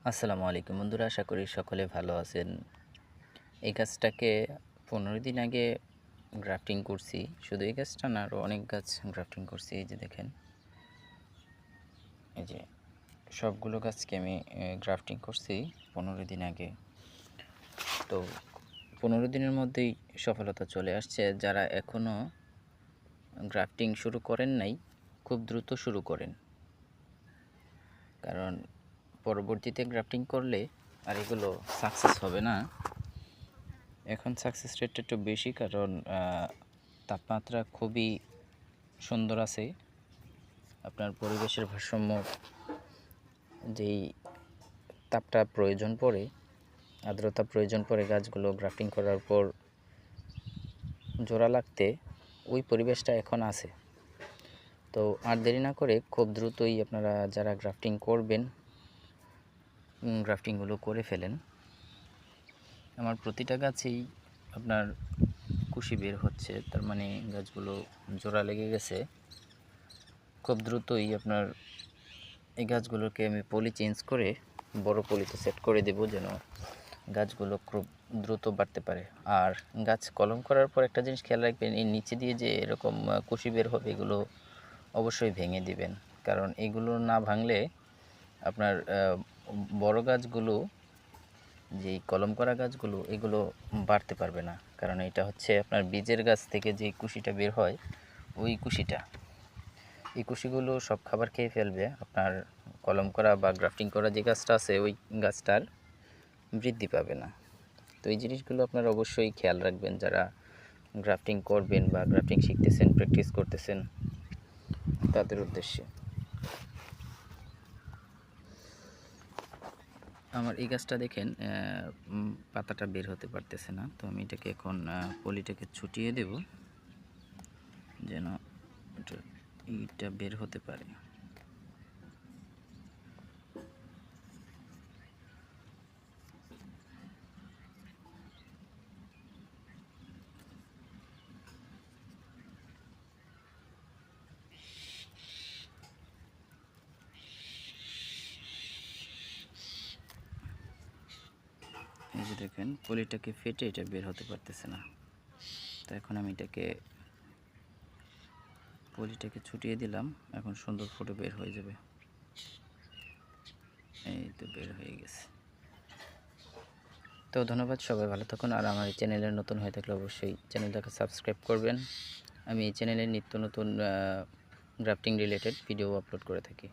আসসালামু আলাইকুম বন্ধুরা, আশা করি সকলে ভালো আছেন। এই গাছটাকে 15 দিন আগে গ্রাফটিং করছি। শুধু এই গাছটা না, আরও অনেক গাছ গ্রাফটিং করছি। এই যে দেখেন, এই যে সবগুলো গাছকে আমি গ্রাফটিং করছি 15 দিন আগে। তো 15 দিনের মধ্যেই সফলতা চলে আসছে। যারা এখনও গ্রাফটিং শুরু করেন নাই, খুব দ্রুত শুরু করেন, কারণ পরবর্তীতে গ্রাফটিং করলে আর এগুলো সাকসেস হবে না। এখন সাকসেস রেটটা একটু বেশি, কারণ তাপমাত্রা খুবই সুন্দর আছে। আপনার পরিবেশের ভারসাম্য, যেই তাপটা প্রয়োজন পড়ে, আর্দ্রতা প্রয়োজন পড়ে গাছগুলো গ্রাফটিং করার পর জোড়া লাগতে, ওই পরিবেশটা এখন আছে। তো আর দেরি না করে খুব দ্রুতই আপনারা যারা গ্রাফটিং করবেন, গ্রাফটিংগুলো করে ফেলেন। আমার প্রতিটা গাছেই আপনার কুশি বের হচ্ছে, তার মানে গাছগুলো জোড়া লেগে গেছে। খুব দ্রুতই আপনার এই গাছগুলোকে আমি পলি চেঞ্জ করে বড় পলিতে সেট করে দেব, যেন গাছগুলো খুব দ্রুত বাড়তে পারে। আর গাছ কলম করার পর একটা জিনিস খেয়াল রাখবেন, এই নিচে দিয়ে যে এরকম কুশি বের হবে, এগুলো অবশ্যই ভেঙে দিবেন, কারণ এগুলো না ভাঙলে আপনার বড় গাছগুলো, যেই কলম করা গাছগুলো, এগুলো বাড়তে পারবে না। কারণ এটা হচ্ছে আপনার বীজের গাছ থেকে যে কুশিটা বের হয়, ওই কুশিটা, এই কুশিগুলো সব খাবার খেয়ে ফেলবে। আপনার কলম করা বা গ্রাফটিং করা যে গাছটা আছে, ওই গাছটার বৃদ্ধি পাবে না। তো এই জিনিসগুলো আপনারা অবশ্যই খেয়াল রাখবেন, যারা গ্রাফটিং করবেন বা গ্রাফটিং শিখতেছেন, প্র্যাকটিস করতেছেন, তাদের উদ্দেশ্যে। আমার এই গাছটা দেখেন, পাতাটা বের হতে পারতেছে না। তো আমি এটাকে এখন পলিটাকে ছুটিয়ে দেব, যেন এইটা বের হতে পারে। এই যে দেখেন, পলিটাকে ফেটে এটা বের হতে পারতেছে না। তো এখন আমি পলিটাকে ছুটিয়ে দিলাম, এখন সুন্দর ফুটে বের হয়ে যাবে। এই তো বের হয়ে গেছে। তো ধন্যবাদ, সবাই ভালো থাকুন। আর আমার এই চ্যানেলে নতুন হয়ে থাকলে অবশ্যই চ্যানেলটাকে সাবস্ক্রাইব করবেন। আমি এই চ্যানেলে নিত্য নতুন গ্রাফটিং রিলেটেড ভিডিও আপলোড করে থাকি।